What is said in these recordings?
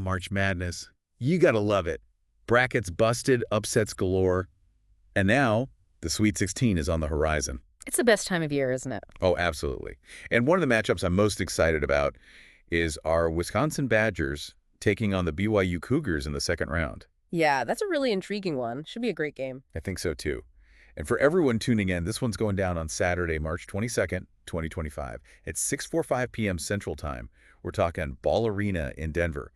March Madness. You gotta love it. Brackets busted, upsets galore. And now, the Sweet 16 is on the horizon. It's the best time of year, isn't it? Oh, absolutely. And one of the matchups I'm most excited about is our Wisconsin Badgers taking on the BYU Cougars in the second round. Yeah, that's a really intriguing one. Should be a great game. I think so, too. And for everyone tuning in, this one's going down on Saturday, March 22nd, 2025 at 6:45 p.m. Central Time. We're talking Ball Arena in Denver.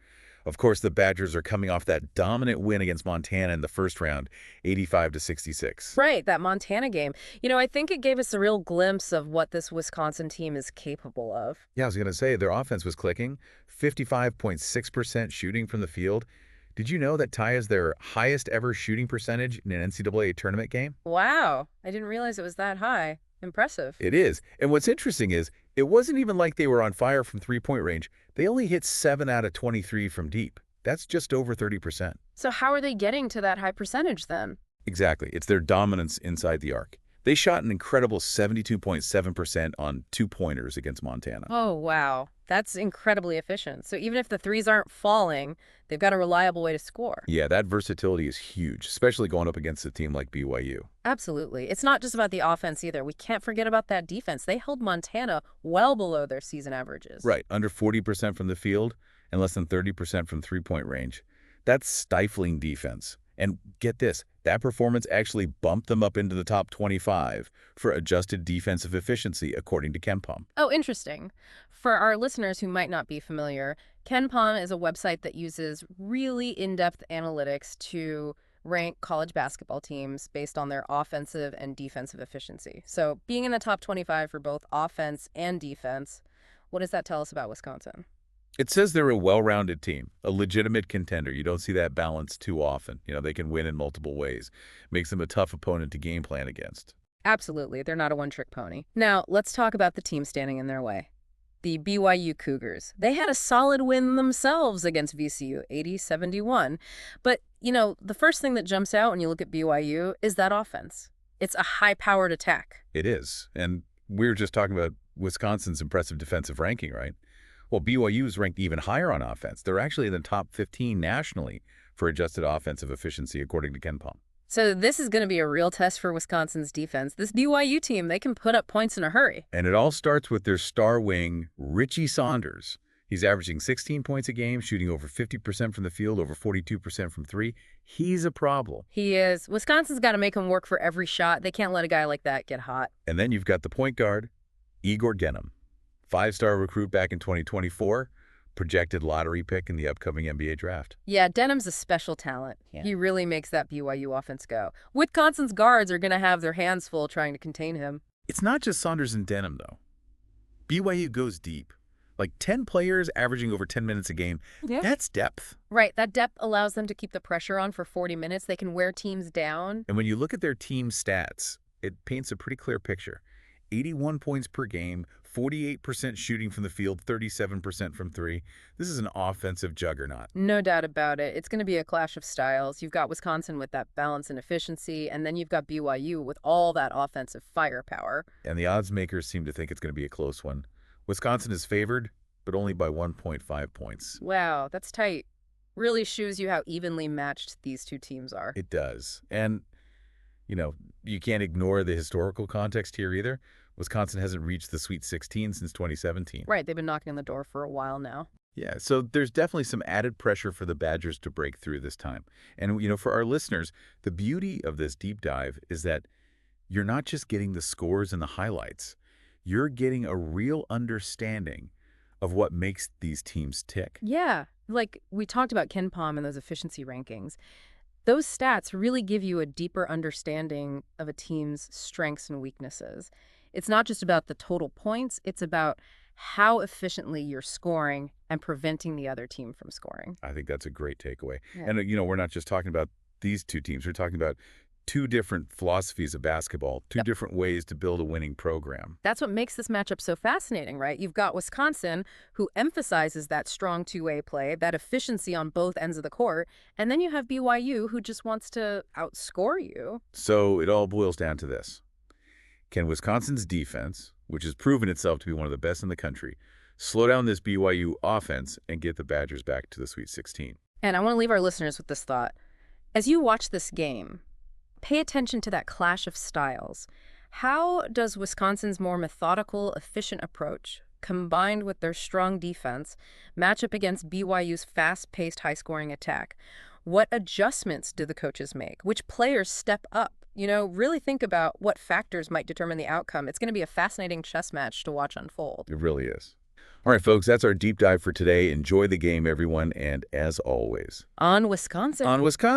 Of course, the Badgers are coming off that dominant win against Montana in the first round, 85-66. Right, that Montana game. I think it gave us a real glimpse of what this Wisconsin team is capable of. Yeah, I was going to say, their offense was clicking, 55.6% shooting from the field. Did you know that ties their highest ever shooting percentage in an NCAA tournament game? Wow, I didn't realize it was that high. Impressive. It is. And what's interesting is, it wasn't even like they were on fire from three-point range. They only hit 7 out of 23 from deep. That's just over 30%. So how are they getting to that high percentage then? Exactly. It's their dominance inside the arc. They shot an incredible 72.7% on two-pointers against Montana. Oh, wow. That's incredibly efficient. So even if the threes aren't falling, they've got a reliable way to score. Yeah, that versatility is huge, especially going up against a team like BYU. Absolutely. It's not just about the offense either. We can't forget about that defense. They held Montana well below their season averages. Right, under 40% from the field and less than 30% from three-point range. That's stifling defense. And get this, that performance actually bumped them up into the top 25 for adjusted defensive efficiency, according to KenPom. Oh, interesting. For our listeners who might not be familiar, KenPom is a website that uses really in-depth analytics to rank college basketball teams based on their offensive and defensive efficiency. So being in the top 25 for both offense and defense, what does that tell us about Wisconsin? It says they're a well-rounded team, a legitimate contender. You don't see that balance too often. They can win in multiple ways. Makes them a tough opponent to game plan against. Absolutely. They're not a one-trick pony. Now, let's talk about the team standing in their way. The BYU Cougars. They had a solid win themselves against VCU, 80-71. But, the first thing that jumps out when you look at BYU is that offense. It's a high-powered attack. It is. And we were just talking about Wisconsin's impressive defensive ranking, right? Well, BYU is ranked even higher on offense. They're actually in the top 15 nationally for adjusted offensive efficiency, according to KenPom. So this is going to be a real test for Wisconsin's defense. This BYU team, they can put up points in a hurry. And it all starts with their star wing, Richie Saunders. He's averaging 16 points a game, shooting over 50% from the field, over 42% from three. He's a problem. He is. Wisconsin's got to make him work for every shot. They can't let a guy like that get hot. And then you've got the point guard, Igor Genom. 5-star recruit back in 2024, projected lottery pick in the upcoming NBA draft. Yeah, Denham's a special talent. Yeah. He really makes that BYU offense go. Wisconsin's guards are going to have their hands full trying to contain him. It's not just Saunders and Denham, though. BYU goes deep. Like 10 players averaging over 10 minutes a game. Yeah. That's depth. Right, that depth allows them to keep the pressure on for 40 minutes. They can wear teams down. And when you look at their team stats, it paints a pretty clear picture. 81 points per game, 48% shooting from the field, 37% from three. This is an offensive juggernaut. No doubt about it. It's going to be a clash of styles. You've got Wisconsin with that balance and efficiency, and then you've got BYU with all that offensive firepower. And the odds makers seem to think it's going to be a close one. Wisconsin is favored, but only by 1.5 points. Wow, that's tight. Really shows you how evenly matched these two teams are. It does. And, you can't ignore the historical context here either. Wisconsin hasn't reached the Sweet 16 since 2017. Right, they've been knocking on the door for a while now. Yeah, so there's definitely some added pressure for the Badgers to break through this time. And, for our listeners, the beauty of this deep dive is that you're not just getting the scores and the highlights. You're getting a real understanding of what makes these teams tick. Yeah, like we talked about KenPom and those efficiency rankings. Those stats really give you a deeper understanding of a team's strengths and weaknesses. It's not just about the total points, it's about how efficiently you're scoring and preventing the other team from scoring. I think that's a great takeaway. Yeah. And, we're not just talking about these two teams. We're talking about two different philosophies of basketball, two different ways to build a winning program. That's what makes this matchup so fascinating, right? You've got Wisconsin, who emphasizes that strong two-way play, that efficiency on both ends of the court, and then you have BYU, who just wants to outscore you. So it all boils down to this. Can Wisconsin's defense, which has proven itself to be one of the best in the country, slow down this BYU offense and get the Badgers back to the Sweet 16. And I want to leave our listeners with this thought. As you watch this game, pay attention to that clash of styles. How does Wisconsin's more methodical, efficient approach, combined with their strong defense, match up against BYU's fast-paced, high-scoring attack? What adjustments do the coaches make? Which players step up? Really think about what factors might determine the outcome. It's going to be a fascinating chess match to watch unfold. It really is. All right, folks, that's our deep dive for today. Enjoy the game, everyone, and as always, On Wisconsin. on Wisconsin.